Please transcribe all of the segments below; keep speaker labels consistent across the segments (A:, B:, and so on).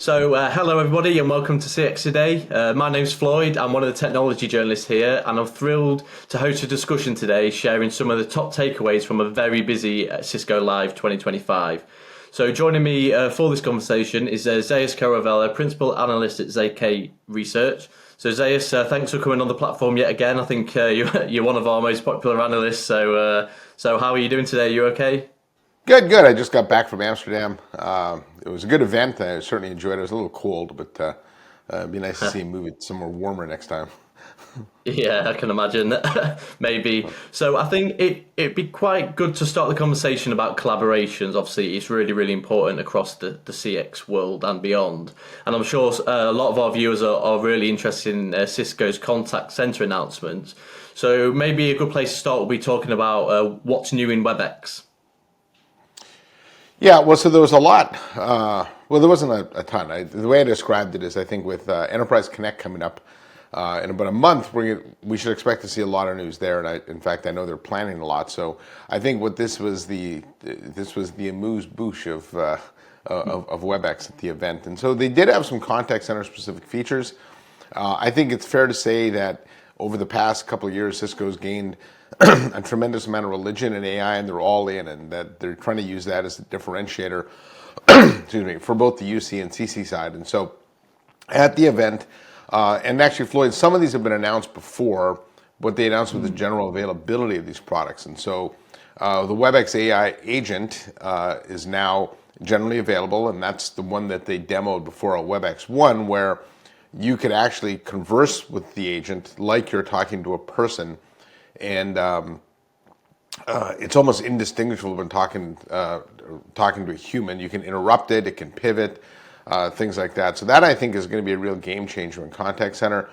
A: Hello everybody, and welcome to CX Today. My name's Floyd. I'm one of the technology journalists here, and I'm thrilled to host a discussion today, sharing some of the top takeaways from a very busy Cisco Live 2025. So, joining me for this conversation is Zeus Kerravala, Principal Analyst at ZK Research. So, Zeus, thanks for coming on the platform yet again. I think you're one of our most popular analysts. So how are you doing today? You okay?
B: Good, good. I just got back from Amsterdam. It was a good event. I certainly enjoyed it. It was a little cold, but it'd be nice to see him move it somewhere warmer next time.
A: Yeah, I can imagine. Maybe. So I think it'd be quite good to start the conversation about collaborations. Obviously, it's really, really important across the CX world and beyond. And I'm sure a lot of our viewers are really interested in Cisco's contact center announcements. So maybe a good place to start will be talking about what's new in Webex.
B: Yeah, well, so there was a lot. Well, there wasn't a ton. The way I described it is, I think with Enterprise Connect coming up in about a month, we should expect to see a lot of news there. And in fact, I know they're planning a lot. So I think what this was the amuse bouche of Webex at the event. And so they did have some contact center specific features. I think it's fair to say that over the past couple of years, Cisco's gained a tremendous amount of religion in AI, and they're all in, and that they're trying to use that as a differentiator, excuse me, for both the UC and CC side. And so at the event, and actually, Floyd, some of these have been announced before. What they announced was the general availability of these products. And so the Webex AI Agent is now generally available, and that's the one that they demoed before at Webex One, where you could actually converse with the agent like you're talking to a person. And it's almost indistinguishable when talking to a human. You can interrupt it, it can pivot, things like that. So that, I think, is going to be a real game changer in contact center.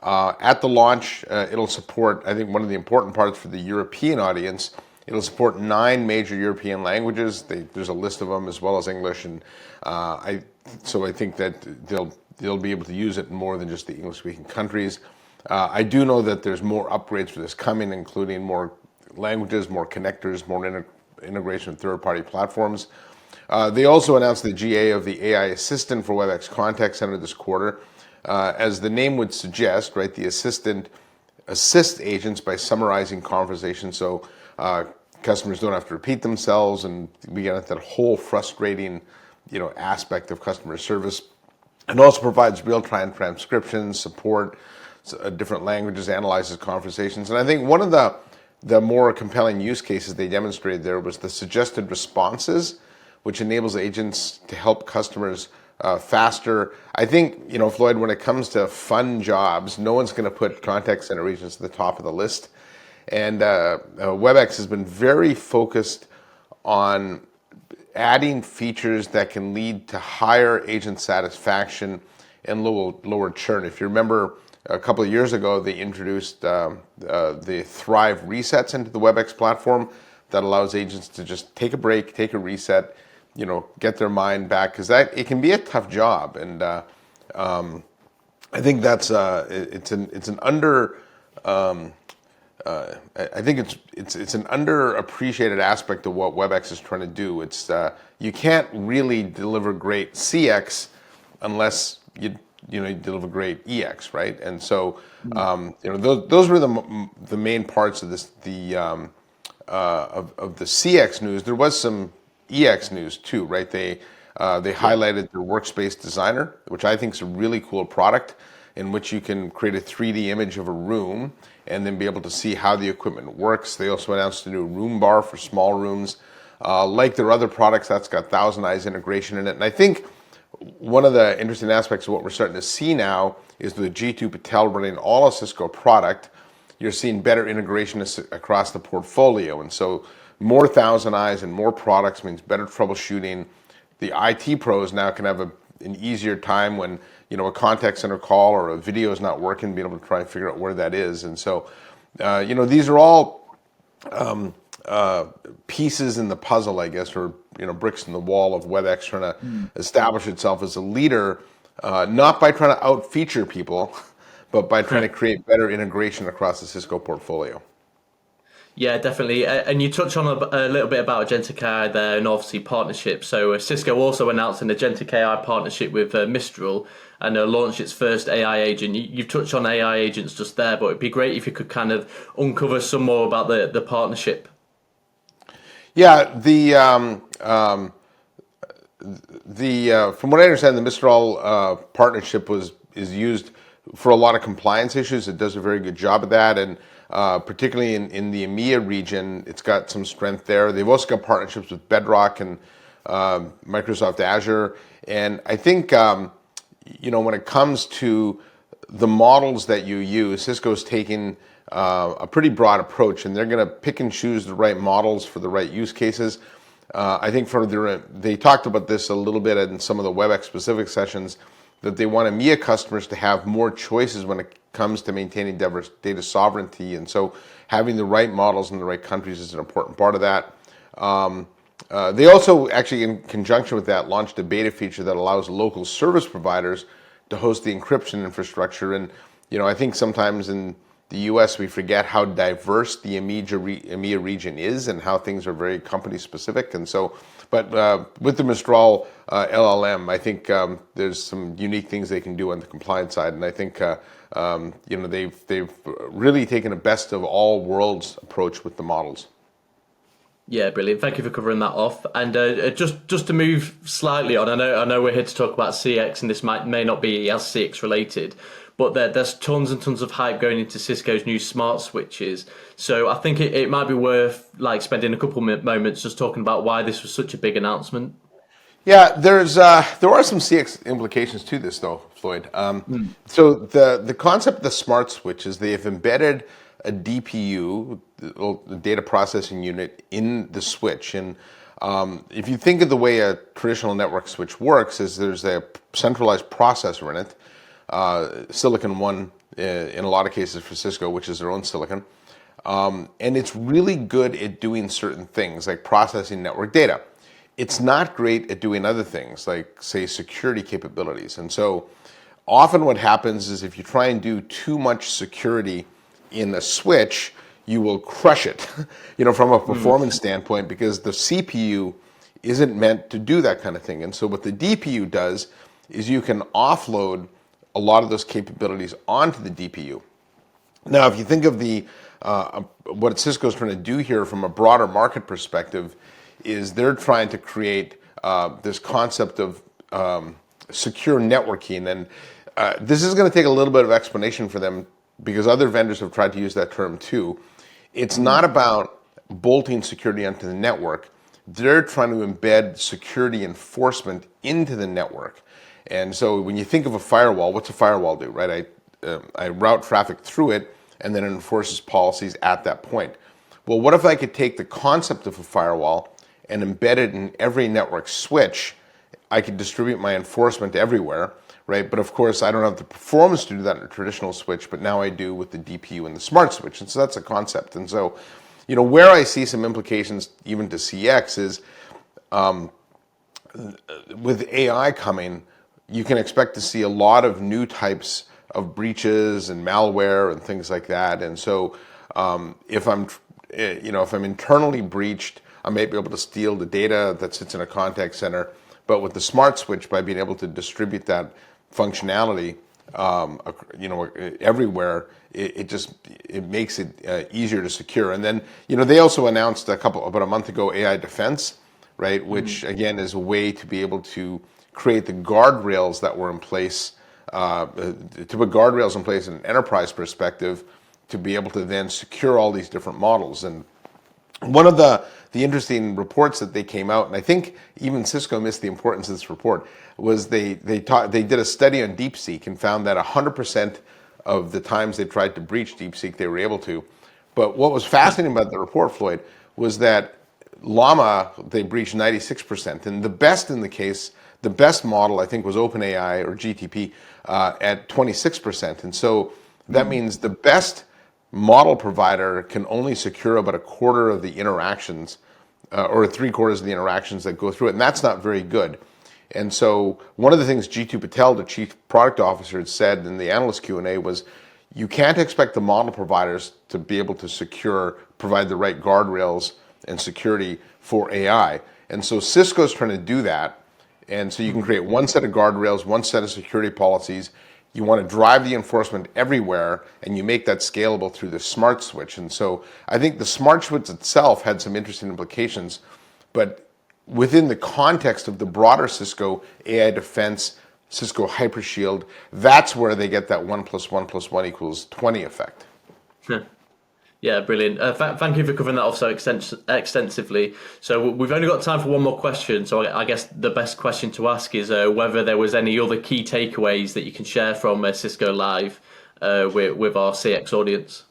B: At the launch, it'll support, I think one of the important parts for the European audience, it'll support 9 major European languages. There's a list of them, as well as English. And so I think that they'll be able to use it in more than just the English-speaking countries. I do know that there's more upgrades for this coming, including more languages, more connectors, more integration with third-party platforms. They also announced the GA of the AI Assistant for Webex Contact Center this quarter. As the name would suggest, right, the assistant assists agents by summarizing conversations, so customers don't have to repeat themselves, and we get at that whole frustrating, aspect of customer service. And also provides real-time transcriptions, support, different languages, analyzes conversations. And I think one of the more compelling use cases they demonstrated there was the suggested responses, which enables agents to help customers faster. I think, Floyd, when it comes to fun jobs, no one's going to put contact center agents at the top of the list. And Webex has been very focused on adding features that can lead to higher agent satisfaction and lower churn. If you remember, a couple of years ago, they introduced the Thrive resets into the Webex platform that allows agents to just take a break, take a reset, get their mind back, because it can be a tough job. And I think that's it's an under. I think it's an underappreciated aspect of what Webex is trying to do. It's you can't really deliver great CX unless you deliver great EX, right? And so those were the main parts of this of the CX news. There was some EX news too, right? They highlighted their Workspace Designer, which I think is a really cool product, in which you can create a 3D image of a room and then be able to see how the equipment works. They also announced a new room bar for small rooms. Like their other products, that's got Thousand Eyes integration in it. And I think one of the interesting aspects of what we're starting to see now is the G2 Patel running all of Cisco product. You're seeing better integration across the portfolio. And so more Thousand Eyes and more products means better troubleshooting. The IT pros now can have an easier time when a contact center call or a video is not working, being able to try and figure out where that is. And so, these are all pieces in the puzzle, I guess, or bricks in the wall of Webex trying to establish itself as a leader, not by trying to out-feature people, but by trying to create better integration across the Cisco portfolio.
A: Yeah, definitely. And you touch on a little bit about agentic AI there and obviously partnerships. So Cisco also announced an agentic AI partnership with Mistral and launched its first AI agent. You've touched on AI agents just there, but it'd be great if you could kind of uncover some more about the partnership.
B: Yeah, from what I understand, the Mistral partnership is used for a lot of compliance issues. It does a very good job of that, and particularly in the EMEA region, it's got some strength there. They've also got partnerships with Bedrock and Microsoft Azure, and I think when it comes to the models that you use, Cisco's taking a pretty broad approach, and they're going to pick and choose the right models for the right use cases. I think they talked about this a little bit in some of the Webex specific sessions, that they want EMEA customers to have more choices when it comes to maintaining diverse data sovereignty, and so having the right models in the right countries is an important part of that. They also, actually in conjunction with that, launched a beta feature that allows local service providers to host the encryption infrastructure. And I think sometimes in the US we forget how diverse the EMEA region is and how things are very company specific. And so, but with the Mistral LLM, I think there's some unique things they can do on the compliance side. And I think they've really taken a best of all worlds approach with the models.
A: Yeah, brilliant. Thank you for covering that off. And just to move slightly on, I know we're here to talk about CX, and this may not be as CX related, but there's tons and tons of hype going into Cisco's new smart switches. So I think it might be worth spending a couple moments just talking about why this was such a big announcement.
B: Yeah, there are some CX implications to this, though, Floyd. So the concept of the smart switch is they've embedded a DPU, the data processing unit, in the switch. And if you think of the way a traditional network switch works, is there's a centralized processor in it, Silicon One in a lot of cases for Cisco, which is their own silicon. And it's really good at doing certain things like processing network data. It's not great at doing other things like, say, security capabilities. And so often what happens is if you try and do too much security in a switch, you will crush it, from a performance standpoint, because the CPU isn't meant to do that kind of thing. And so what the DPU does is you can offload a lot of those capabilities onto the DPU. Now, if you think of what Cisco's trying to do here from a broader market perspective, is they're trying to create this concept of secure networking. And this is going to take a little bit of explanation for them, because other vendors have tried to use that term too. It's not about bolting security onto the network. They're trying to embed security enforcement into the network. And so when you think of a firewall, what's a firewall do, right? I route traffic through it, and then it enforces policies at that point. Well, what if I could take the concept of a firewall and embed it in every network switch? I could distribute my enforcement everywhere, right? But of course, I don't have the performance to do that in a traditional switch, but now I do with the DPU and the smart switch. And so that's a concept. And so, where I see some implications even to CX is with AI coming, you can expect to see a lot of new types of breaches and malware and things like that. And so if I'm internally breached, I may be able to steal the data that sits in a contact center. But with the smart switch, by being able to distribute that functionality, everywhere, it makes it easier to secure. And then, they also announced about a month ago, AI defense, right? Which again is a way to be able to create the guardrails that were in place, to put guardrails in place in an enterprise perspective, to be able to then secure all these different models. And one of the interesting reports that they came out, and I think even Cisco missed the importance of this report, was they did a study on DeepSeek and found that 100% of the times they tried to breach DeepSeek, they were able to. But what was fascinating about the report, Floyd, was that Llama, they breached 96%. And the best in the case, the best model, I think, was OpenAI or GTP at 26%. And so that means the best model provider can only secure about a quarter of the interactions, or 3/4 of the interactions that go through it, and that's not very good. And so one of the things G2 Patel, the chief product officer, had said in the analyst Q&A was, you can't expect the model providers to be able to provide the right guardrails and security for AI. And so Cisco's trying to do that. And so you can create one set of guardrails, one set of security policies. You want to drive the enforcement everywhere, and you make that scalable through the smart switch. And so I think the smart switch itself had some interesting implications, but within the context of the broader Cisco AI defense, Cisco Hypershield, that's where they get that 1 + 1 + 1 = 20 effect.
A: Yeah, brilliant. Thank you for covering that off so extensively. So we've only got time for one more question. So I guess the best question to ask is whether there was any other key takeaways that you can share from Cisco Live with our CX audience.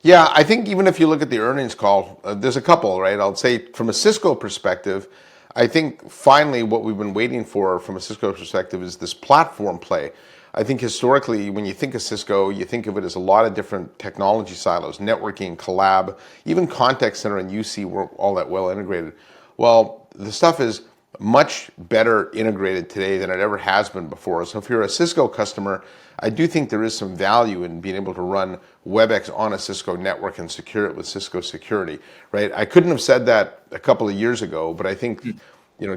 B: Yeah, I think even if you look at the earnings call, there's a couple, right? I'll say from a Cisco perspective, I think finally what we've been waiting for from a Cisco perspective is this platform play. I think historically, when you think of Cisco, you think of it as a lot of different technology silos, networking, collab, even contact center and UC weren't all that well integrated. Well, the stuff is much better integrated today than it ever has been before. So if you're a Cisco customer, I do think there is some value in being able to run Webex on a Cisco network and secure it with Cisco security, right? I couldn't have said that a couple of years ago, but I think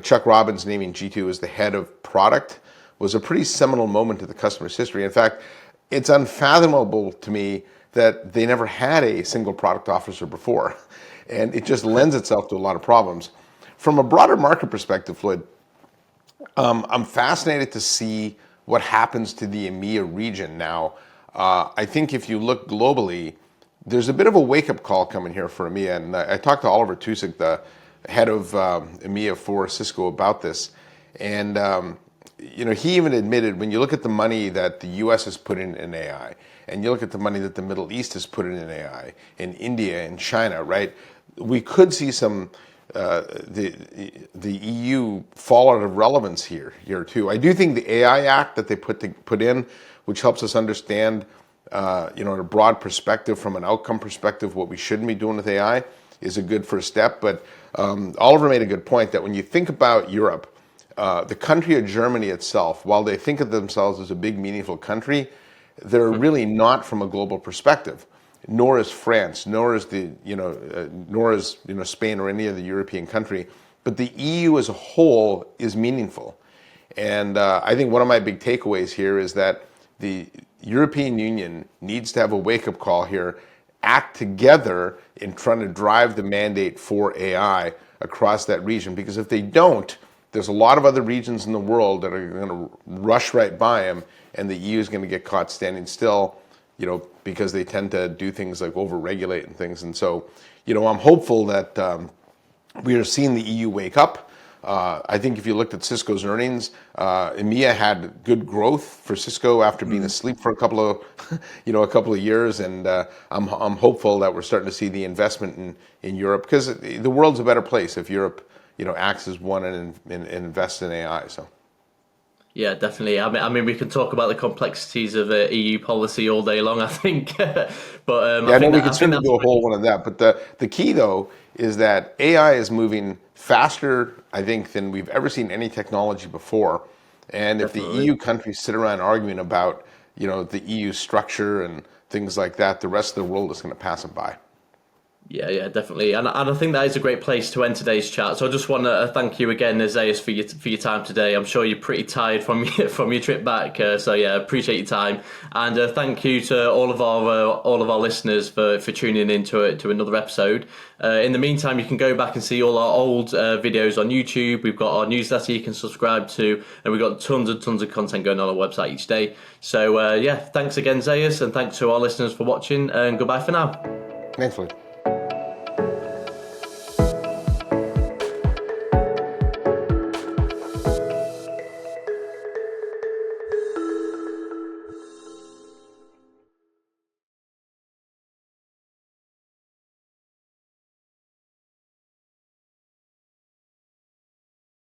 B: Chuck Robbins naming G2 as the head of product was a pretty seminal moment in the customer's history. In fact, it's unfathomable to me that they never had a single product officer before, and it just lends itself to a lot of problems. From a broader market perspective, Floyd, I'm fascinated to see what happens to the EMEA region now. I think if you look globally, there's a bit of a wake-up call coming here for EMEA, and I talked to Oliver Tusik, the head of EMEA for Cisco, about this, and he even admitted when you look at the money that the U.S. has put in AI, and you look at the money that the Middle East has put in AI, in India and China, right? We could see some the EU fall out of relevance here too. I do think the AI Act that they put in, which helps us understand, in a broad perspective, from an outcome perspective, what we shouldn't be doing with AI, is a good first step. But Oliver made a good point that when you think about Europe, the country of Germany itself, while they think of themselves as a big, meaningful country, they're really not from a global perspective. Nor is France, nor is Spain or any other European country. But the EU as a whole is meaningful, and I think one of my big takeaways here is that the European Union needs to have a wake-up call here, act together in trying to drive the mandate for AI across that region. Because if they don't, there's a lot of other regions in the world that are going to rush right by them, and the EU is going to get caught standing still, because they tend to do things like over-regulate and things. And so, I'm hopeful that we are seeing the EU wake up. I think if you looked at Cisco's earnings, EMEA had good growth for Cisco after being asleep for a couple of years, and I'm hopeful that we're starting to see the investment in Europe, because the world's a better place if Europe acts as one and invests in AI. So.
A: Yeah, definitely. I mean, we can talk about the complexities of EU policy all day long, I think. But
B: we can certainly do a whole one of that. But the key, though, is that AI is moving faster, I think, than we've ever seen any technology before. And
A: Definitely.
B: If the EU countries sit around arguing about, the EU structure and things like that, the rest of the world is going to pass them by.
A: Yeah, definitely, and I think that is a great place to end today's chat. So I just want to thank you again, Zeus, for your time today. I'm sure you're pretty tired from your trip back, so yeah, appreciate your time, and thank you to all of our listeners for tuning in to another episode. In the meantime, you can go back and see all our old videos on YouTube. We've got our newsletter you can subscribe to, and we've got tons of content going on our website each day. So thanks again, Zeus, and thanks to our listeners for watching, and goodbye for now.
B: Thanks, Floyd.